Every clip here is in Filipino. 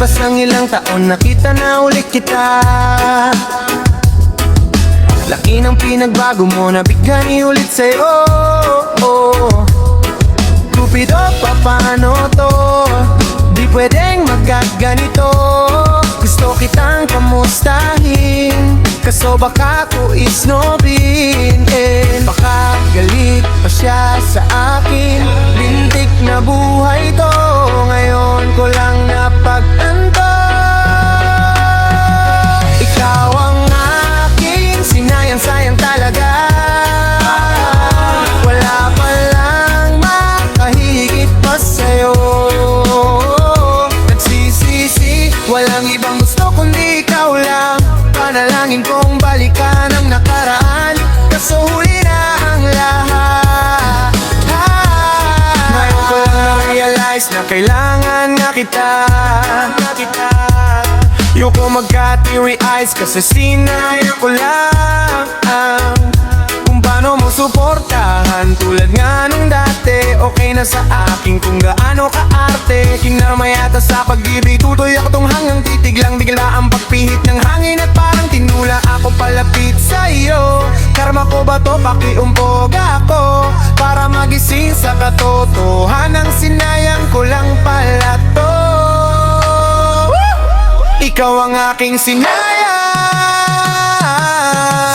Lipas ng ilang taon, nakita na ulit kita. Laki ng pinagbago mo, nabigyan ulit sa'yo. Cupido, paano to? Di pwedeng magkaganito. Gusto kitang kamustahin, kaso baka ko isnobin. Baka galit pa siya sa akin. Lintik na buhay to, ngayon ko lang napagtanto. Ikaw ang aking sinayang-sayang talaga. Wala palang makahigit pa sa'yo. Nagsisisi, walang ibang gusto kundi ikaw lang. Panalangin kong balikan ang nakaraan, kaso huli na ang lahat. Ngayon ko lang na-realize na kailangan nga kita. Yoko magka-teary eyes kasi sinaya ko lang kung paano mo suportahan. Tulad nga nung dati, okay na sa akin kung gaano ka-arte. Kinamayata sa pag-ibig, tutoy ako tong hanggang titig lang. Bigla ang pagpihit ng hangin at parang tinula ako palapit sa'yo. Karma ko ba to? Pakiumpog ako para magising sa katotohanan. Sinayang ko lang pala to. Ikaw ang aking sinayang.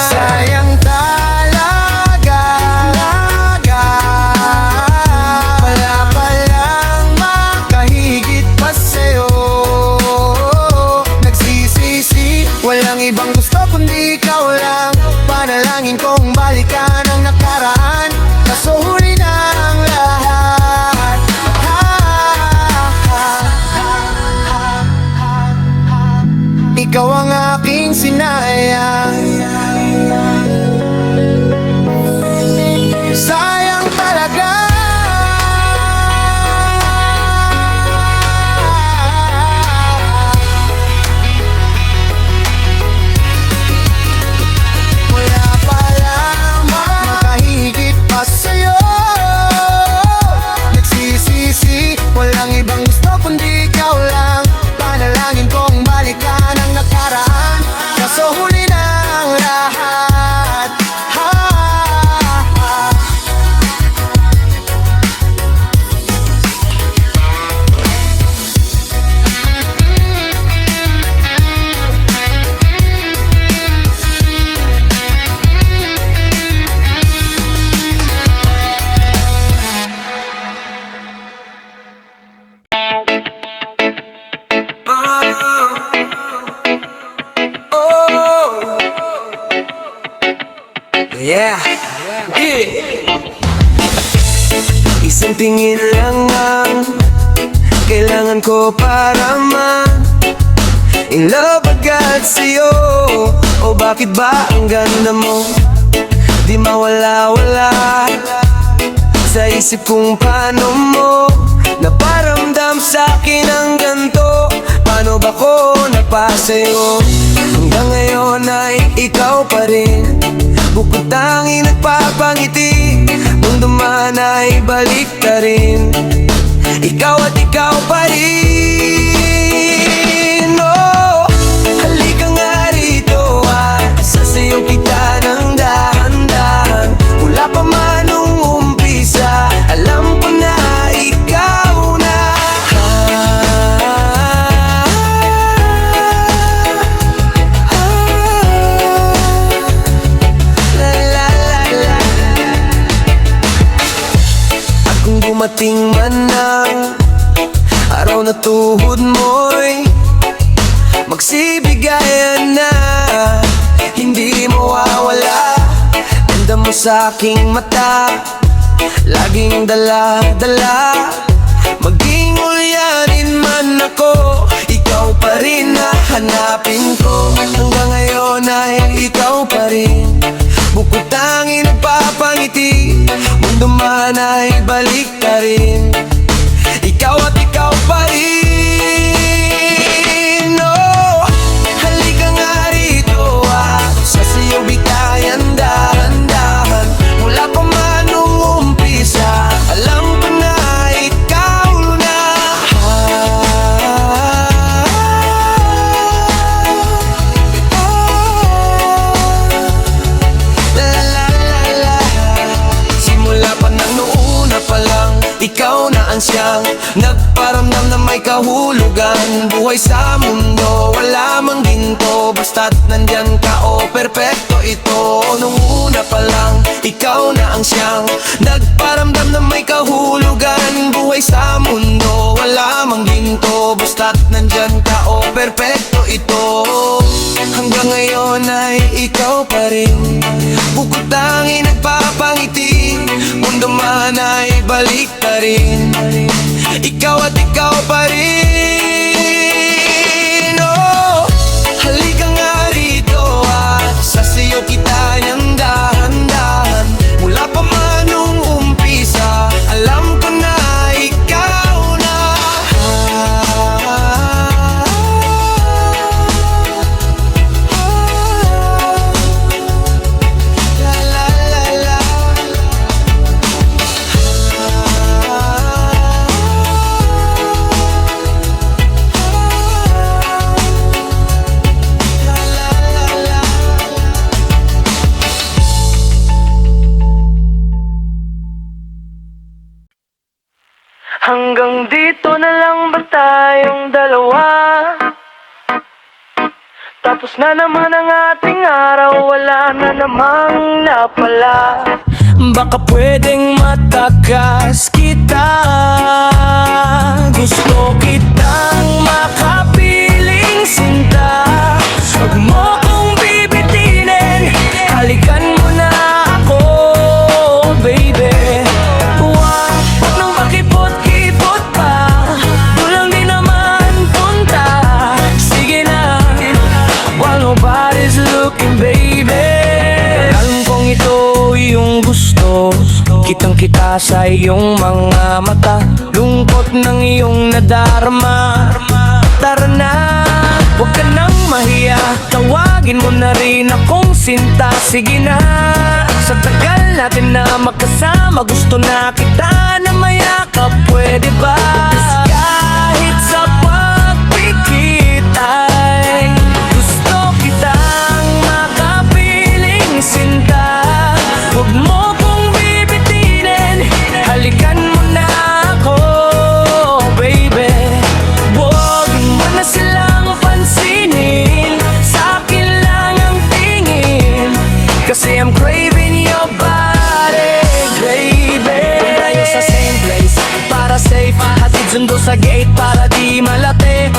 Sayang talaga. Wala palang makahigit pa sa'yo. Nagsisisi, walang ibang gusto kundi ikaw lang. Panalangin kong balikan ang nakaraan, kaso huli na ang lahat. Ikaw ang aking sinayang. Sayang talaga. Wala palang makahigit pa sa'yo. Nagsisisi, walang ibang gusto kundi ikaw lang. Panalangin kong balikan ang nakaraan, kaso huli na ang lahat. Yeah. Isang tingin lang ang kailangan ko para in love agad sa'yo. O bakit ba ang ganda mo di mawala-wala sa isip kung paano mo naparamdam sa'kin ang ganto. Paano ba ko napasa'yo? Hanggang ngayon ay ikaw pa rin, bukod tanging nagpapangiti. Mundo man ay balik ka rin, ikaw at ikaw pa rin. Oh, halika nga rito at sasayaw kita ng dahan-dahan. Wala pa man nung umpisa, alam ko na ikaw na. Dumating man ang araw na tuhod mo'y magsibigayan na, hindi mawawala. Ganda mo sa aking mata, laging dala-dala. Maging ulyanin man ako, ikaw pa rin na hanapin ko. Hanggang ngayon ay ikaw pa rin, bukod tanging nagpapangiti. Mundo man ay balik ka rin, ikaw at ikaw pa rin. Oh, halika nga rito at sasayaw bitayan dahan-dahan. Wala pa man nung umpisa, alam ko na ikaw na. Nagparamdam na may kahulugan. Buhay sa mundo, wala mang ginto. Basta't nandyan ka, oh perpekto ito. Nung una pa lang, ikaw na ang siyang nagparamdam na may kahulugan. Buhay sa mundo, wala mang ginto. Basta't nandyan ka, oh perpekto ito. Hanggang ngayon ay ikaw pa rin, bukod tanging nagpapangiti. Mundo man ay balik ka rin, ikaw at ikaw pa rin. Oh, halika nga rito at sasayaw kita niyang dahan-dahan. Mula pa man nung umpisa, alam ko na ikaw na. La la la la. La la la la. Hanggang dito na lang ba tayong dalawa? Tapos na naman ang ating araw, wala na namang napala. Baka pwedeng matakas kita, gusto kitang makapiling sinta. Huwag mo kong bibitinin, halikan mo na ako, baby. Huwag nang makipot-kipot pa, kulang din naman punta. Sige na, while nobody's looking, baby. Alam kong ito yung gusto, kitang-kita sa iyong mga mata. Lungkot ng iyong nadarama. Tara na, huwag ka nang mahiya, tawagin mo na rin akong sinta. Sige na, sa tagal natin na magkasama, gusto na kita na mayakap, pwede ba? Kahit sa pagpikit ay gusto kitang makapiling sinta. Huwag mo kong bibitinin, halikan mo na ako, baby. Huwag mo na silang pansinin, sa akin lang ang tingin, kasi I'm craving your body, baby. Tayo sa same place, para safe, hatid sundo sa gate, para di malate.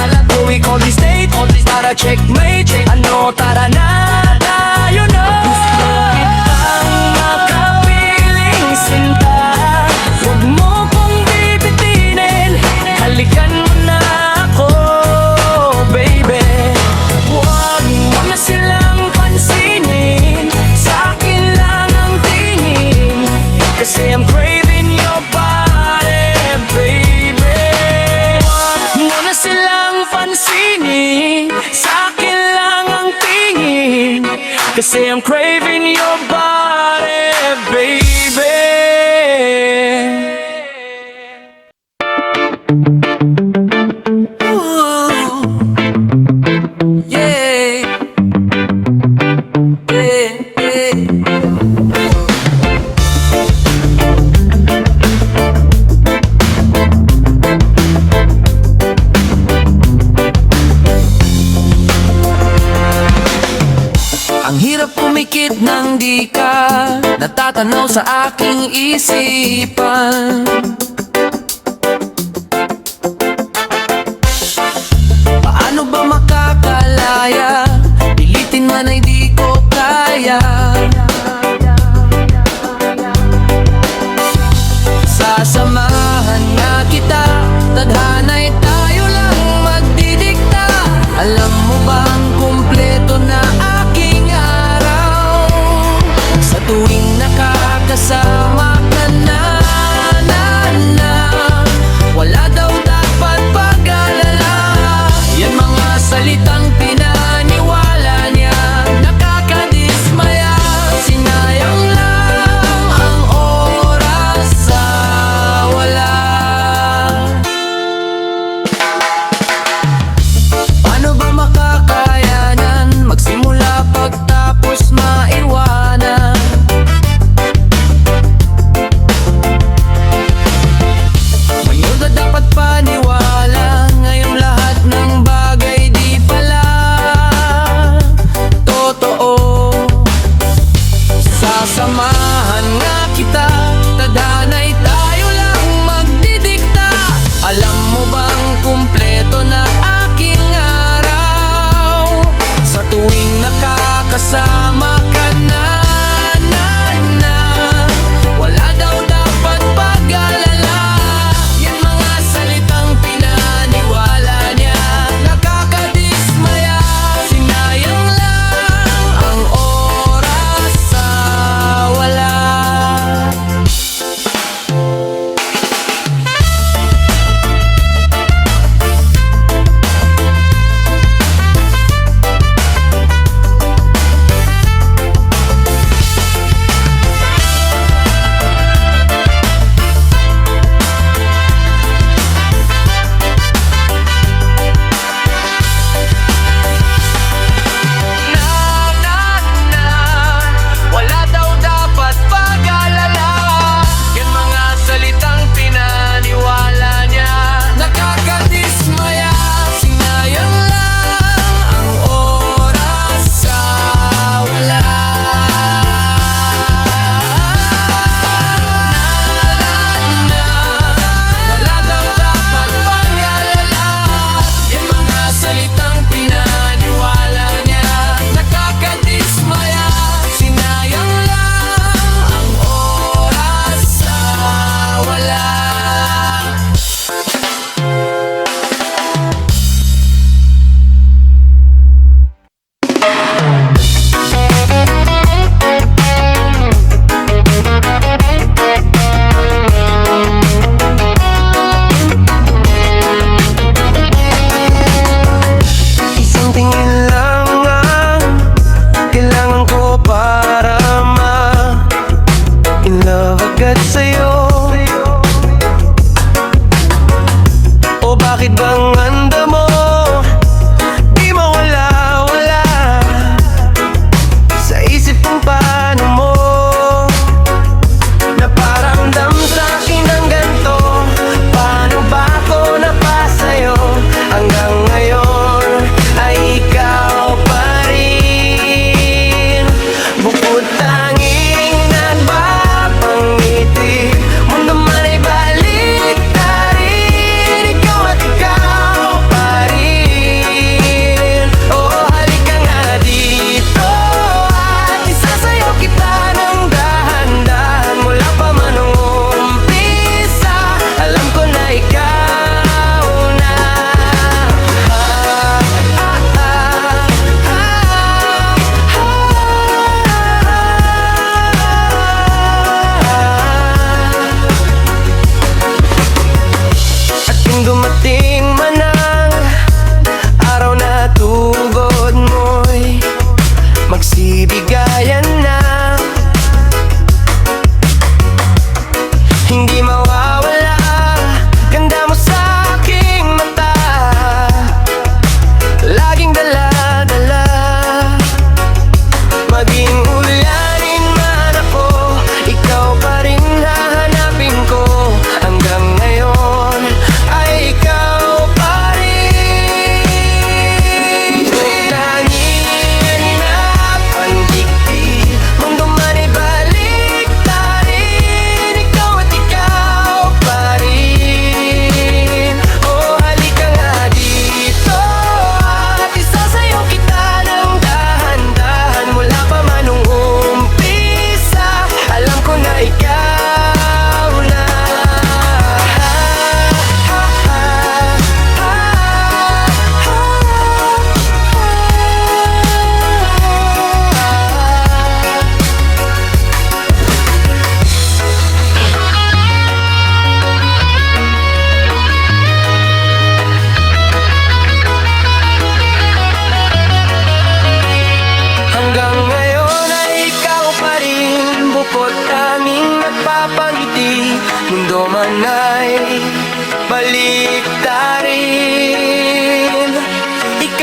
We call this date, para checkmate. Ano, tara na, tayo na. Gusto kitang makapiling sinta. Huwag mo kong bibitinin, halikan mo na ako, baby. Huwag mo na silang pansinin, sa akin lang ang tingin, kasi I'm craving your body, baby. Huwag mo na silang pansinin, sa akin lang ang tingin, kasi I'm craving your body, baby. Ooh, yeah, yeah, yeah. Ang hirap pumikit nang di ka natatanaw sa aking isipan. Paano ba makakalaya? Pilitin man ay di ko kaya. Sasamahan nga kita, tadhana'y tayo lang magdidikta. Alam mo bang kumpleto na aking araw sa tuwing nakakasama ka na, wala daw dapat pag-alala. Yan mga salitang pinaniwala niya, nakakadismaya. Sinayang lang ang oras sa wala. Paano ba makakayanan magsimula pagtapos maiwanan? Mayroon na dapat pa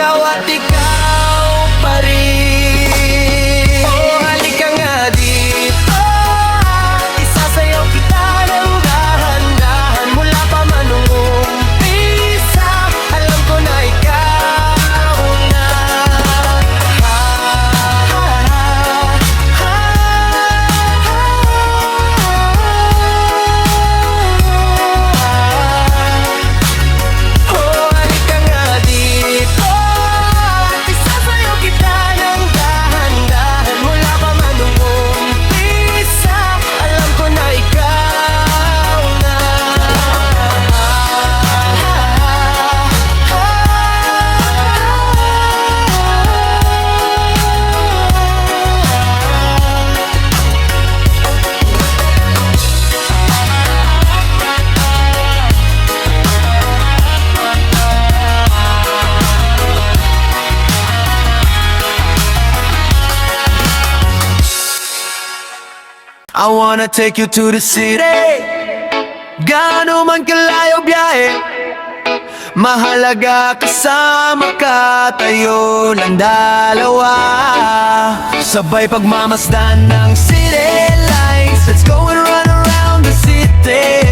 ikaw at ikaw pa rin. Oh, halika nga dito at isasayaw kita ng dahan-dahan. Mula pa man nung umpisa, alam ko na ikaw na. Oh, halika nga dito at isasayaw kita ng dahan-dahan. Mula pa man nung umpisa, alam ko na ikaw na. I wanna take you to the city. Gaano man kalayo biyahe, mahalaga kasama ka, tayo lang dalawa. Sabay pagmamasdan ng city lights. Let's go and run around the city.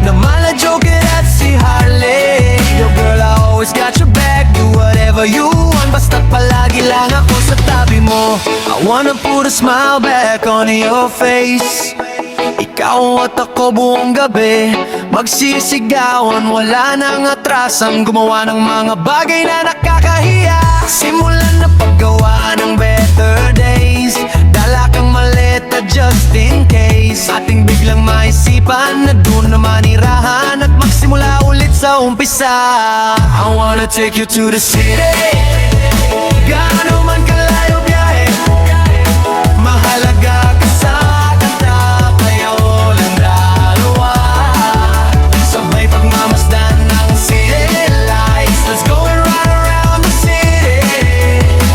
Namala Joker at si Harley. Yo girl, I always got your back. Do whatever you want, basta't palagi lang ako sa tabi mo. I wanna put a smile back on your face. Ikaw at ako buong gabi, magsisigawan, wala nang atrasan. Gumawa ng mga bagay na nakakahiya. Simulan na paggawa ng better days. Dala kang maleta just in case. Ating biglang maisipan na dun na manirahan at magsimula ulit sa umpisa. I wanna take you to the city. Gaano man kalayo biyahe, mahalaga ka sa kanta, kayo lang dalawa. Sabay pagmamasdan ng city lights. Let's go and run around the city.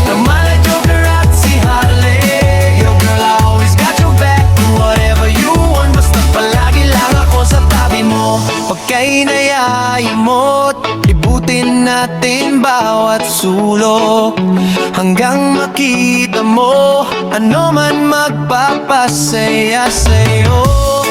Namala Joker at si Harley. Yo girl, I always got your back. Do whatever you want, basta palagi lang ako sa tabi mo. Pagkainayay mo't libutin natin bawat sulok, hanggang makita mo ano man magpapasaya sa'yo.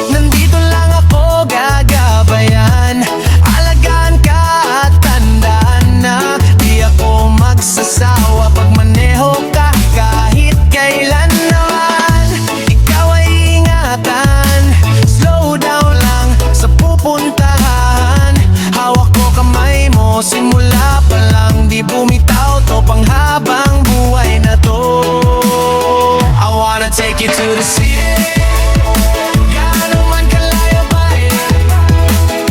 Nandito lang ako gagabayan, alagaan ka at tandaan na di ako magsasawa pag maneho ka kahit kailan naman. Ikaw ay ingatan, slow down lang sa pupuntahan. Hawak ko kamay mo, simula pa lang di bumitaw to panghabang buhay na to. I wanna take you to the city. Gaano man kalayo ba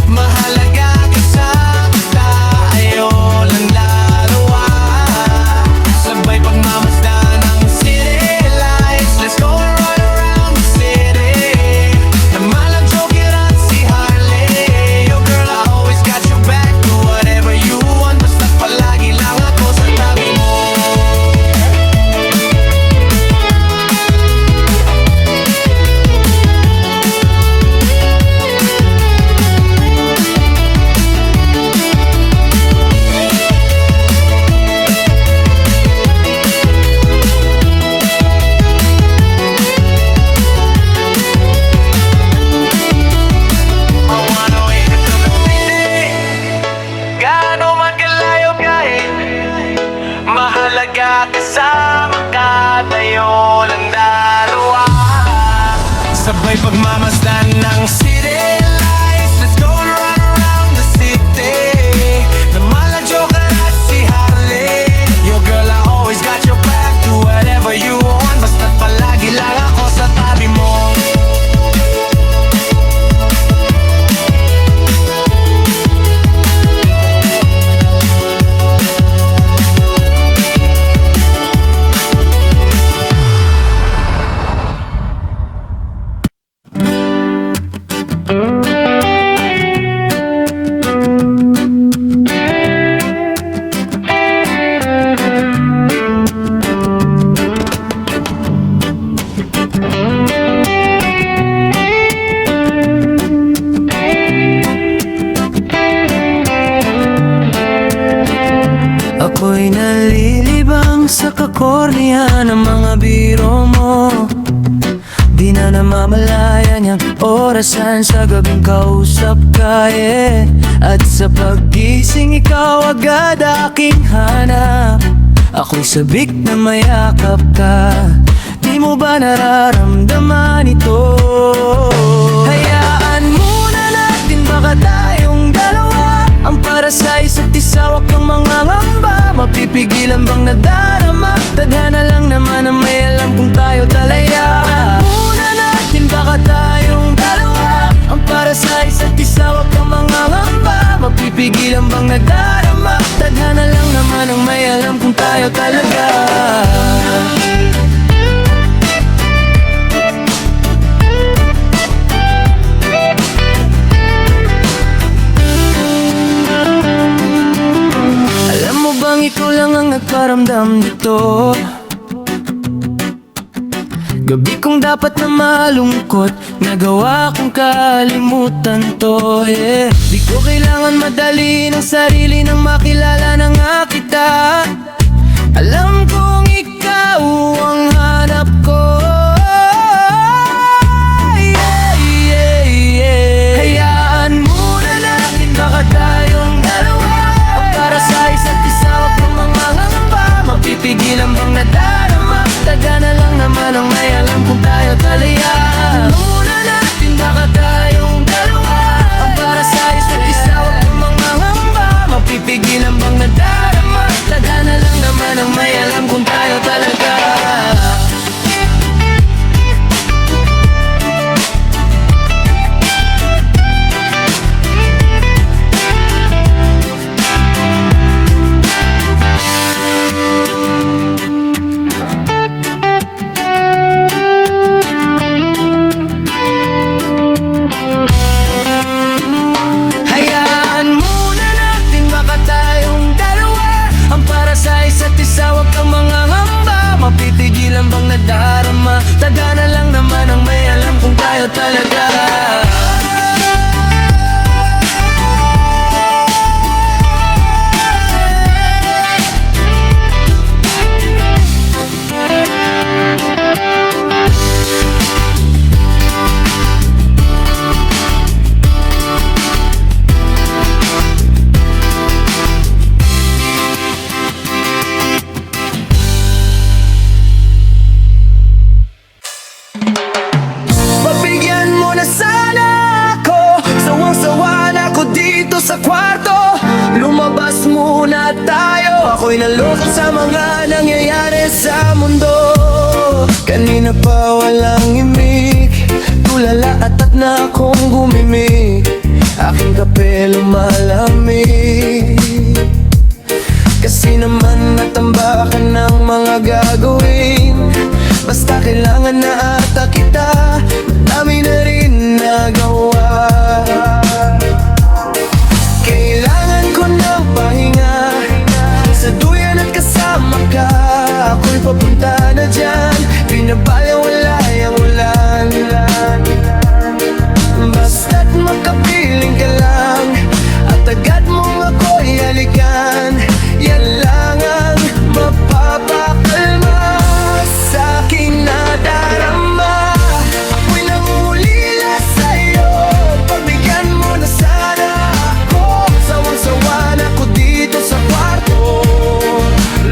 mahalaga ka sa kita, ayaw lang dalawa. Sabay pagmamasdan ng city lights. Let's go and run around the city. Namala Joker at si Harley. Yo girl, I always got your back. Do whatever you want, basta palagi lang ako sa tabi mo. I wanna wake up to the city. Gaano man kalayo biyahe, mahalaga kasama ka, tayo lang dalawa. Sabay pagmamasdan ng city lights. Let's go and run around the city. Namala Joker at si Harley. Yo girl, I always got your back. Do whatever you want, basta't palagi lang ako sa tabi mo. Ako'y nalilibang sa kakorniya ng mga biro mo. Di na namamalayan niyang orasan sa gabing kausap ka, yeah. At sa paggising ikaw agad aking hanap. Ako'y sabik na mayakap ka. Di mo ba nararamdaman ito? Hayaan muna natin baka tayong dalawa ang para sa isa't isa, wag kang mangangamba. Mapipigilan bang nadarama? Tadhana lang naman ang may alam kung tayo talaya. Muna natin baka tayong dalawa ang para sa isa't isa, wag kang mangangamba. Mapipigilan bang nadarama? Tadhana lang naman ang may alam kung tayo talaga. Ikaw lang ang nagparamdam dito. Gabi kong dapat na malungkot, nagawa kong kalimutan to, yeah. Di ko kailangan madali ng sarili nang makilala na nga kita. Alam kong ikaw ang hanap ko, yeah, yeah, yeah. Hayaan muna natin baka tayong dalawa ang para sa isa't isa. Mapipigilan bang nadarama? Tadhana lang naman ang may alam kung tayo talaya. Muna natin baka tayong dalawa ang para sa isa't isa, wag kang mangangamba. Mapipigilan bang nadarama? Tadhana lang naman ang may alam kung tayo talaga. Mapipigilan bang nadarama? Tadhana lang naman ang may alam kung tayo talaga. Sa kwarto, lumabas muna tayo. Ako'y naloko sa mga nangyayari sa mundo. Kanina pa walang imik, tulala at na akong gumimik. Aking kape lumalamig. Kasi naman natambakan ng mga gagawin. Basta kailangan na ata kita, madami na rin nagawa. Kailangan ko ng pahinga, sa duyan at kasama ka. Ako'y papunta na dyan, pinabaliwala yung ulan. Basta't makapiling ka lang, at agad mong ako'y halikan. Yan lang ang mapapakalma sa aking nadarama. Ako'y nangulila sa'yo, pagbigyan mo na sana ako. Sawang-sawa na ko dito sa kwarto,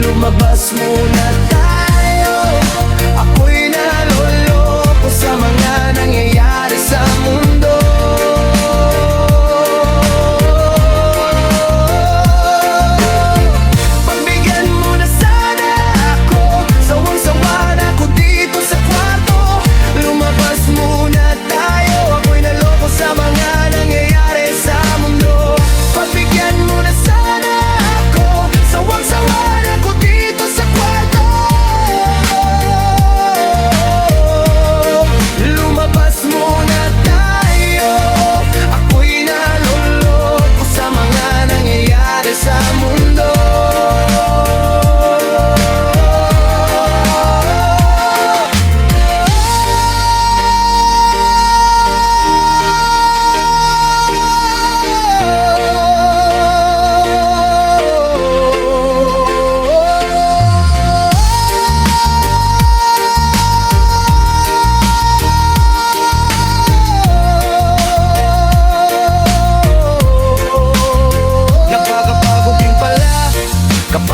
lumabas muna tayo.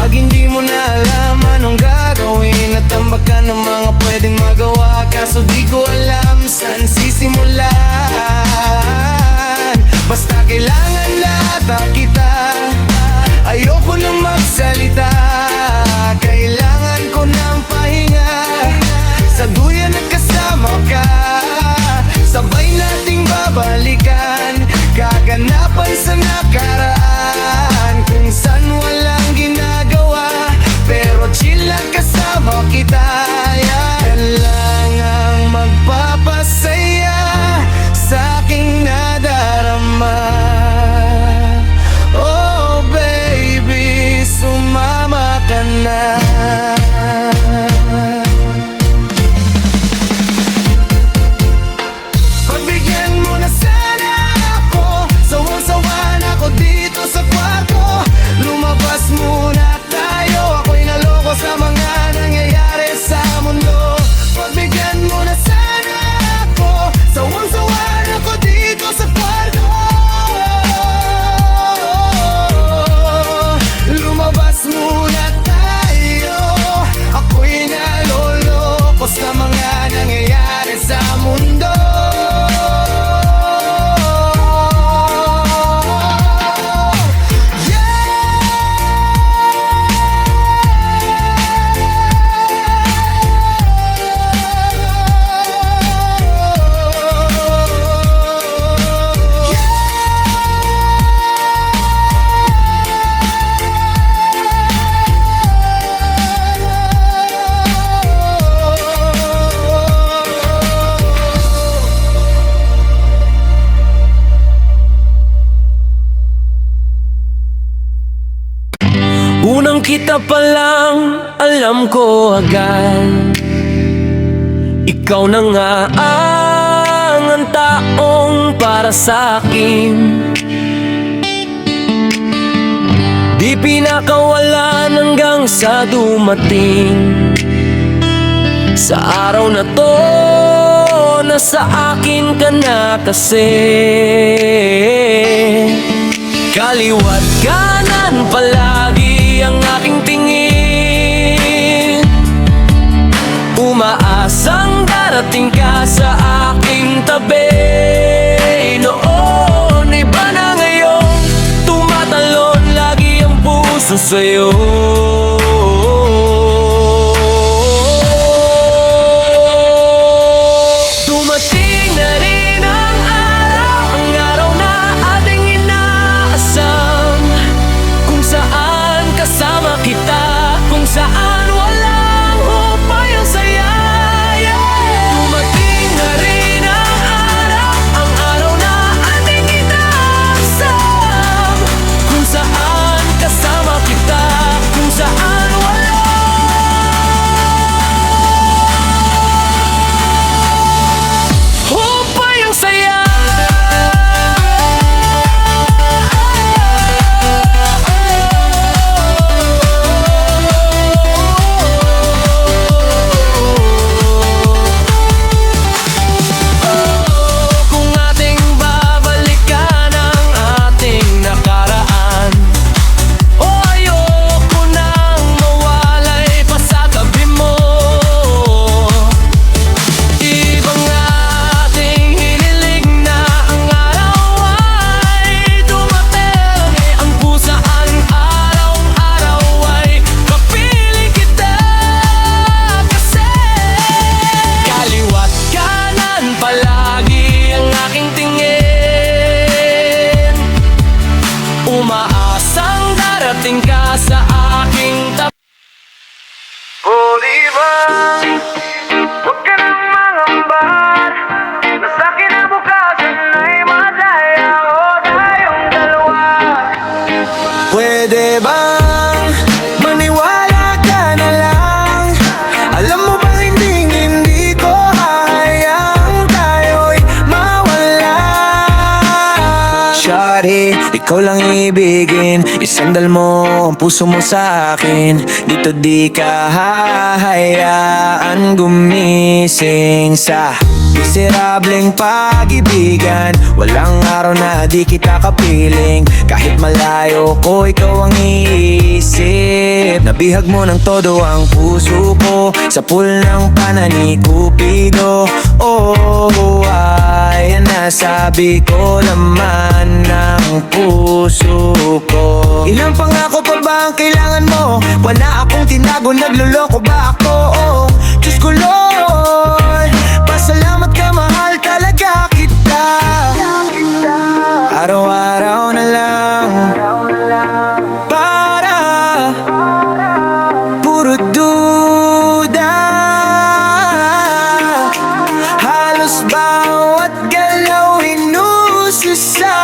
Pag hindi mo na alam anong gagawin, at tambak ka ng mga pwedeng magawa, kaso di ko alam saan sisimulan. Basta kailangan lata kita, ayoko nang magsalita. Kailangan ko ng pahinga, sa duyan at kasama ka, sabay nating babalikan kaganapan sa nakaraan, kung saan walang ginagawa, pero chill lang kasama kita. Yan lang ang magpapasaya sa aking nadarama. Oh baby, sumama ka na. Pagbigyan mo na sana ako, sawang-sawa na ako dito sa kwarto. Lumabas muna tayo, ako'y naloko sa mga nangyayari sa mundo. Pagbigyan mo na sana ako, sawang-sawa na ako dito sa kwarto. Lumabas muna tayo, ako'y naloloko sa mga nangyayari sa mundo. Unang kita pa lang, alam ko agad, ikaw na nga ang taong para sa akin. Di pinakawalan hanggang sa dumating sa araw na to, na sa akin ka na kasi. Kaliwat kanan palagi ang aking tingin, umaasang darating ka sa aking tabi. Noon iba na ngayon, tumatalon lagi ang puso sa'yo. Dumating na rin ang araw na ating inaasam, kung saan kasama kita, kung saan walang hupay ang saya. Dumating na rin ang araw na ating inaasam, kung saan kasama kita, kung saan walang hupay ang saya. Kung ating babalikan ang ating nakaraan, o ayoko nang mawalay pa sa tabi mo. Ibang ating hiniling na ang araw ay dumating, ang kusaan araw-araw ay kapiling kita kasi. Kaliwat kanan palagi ang aking tingin, umaasang darating ka sa aking tabi. O diba, huwag ka nang mangamba, na sa kinabukasan ay madaya o tayong dalawa. Pwede bang maniwala ka na lang? Alam mo bang hindi ko hahayang tayo'y mawala. Shawty, ikaw lang ibigin, isandal mo ang puso mo sa akin. Dito di ka hahayaan gumising sa Miserableng pag-ibigan, walang araw na di kita kapiling. Kahit malayo ko, ikaw ang iisip. Nabihag mo ng todo ang puso ko sa pool ng panani Cupido. Oh, ay nasabi ko naman ng puso ko. Ilang pangako pa ba ang kailangan mo? Wala akong tinago, nagluloko ba ako? Oh, Diyos ko Lord, pasalamat ka, mahal talaga kita. Araw-araw na lang para puro duda. Halos bawat galaw hinusisa.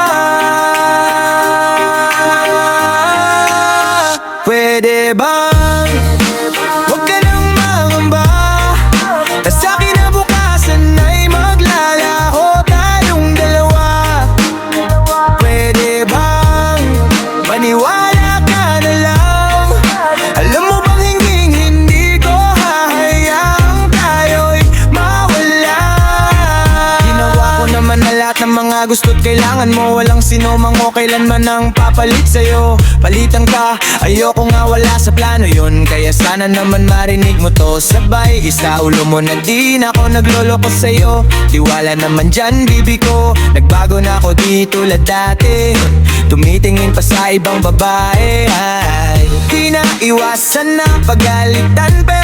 Pwede bang huwag ka nang mangamba? Nasa kinabukasan ay maglalaho tayong dalawa. Pwede bang maniwala ka na lang? Alam mo bang hindi ko hahayaang tayo'y mawala. Ginawa ko naman na lahat ng mga gusto't kailangan mo. Walang sino mang o kailanman ang papalit sa'yo. Palitan ka, ayoko nga wala sa plano yun. Kaya sana naman marinig mo to sabay. Isa ulo mo na di na ako nagloloko sa'yo. Tiwala naman dyan bibi ko, nagbago na ako di tulad dati. Tumitingin pa sa ibang babae ay di na iwasan na pagalitan.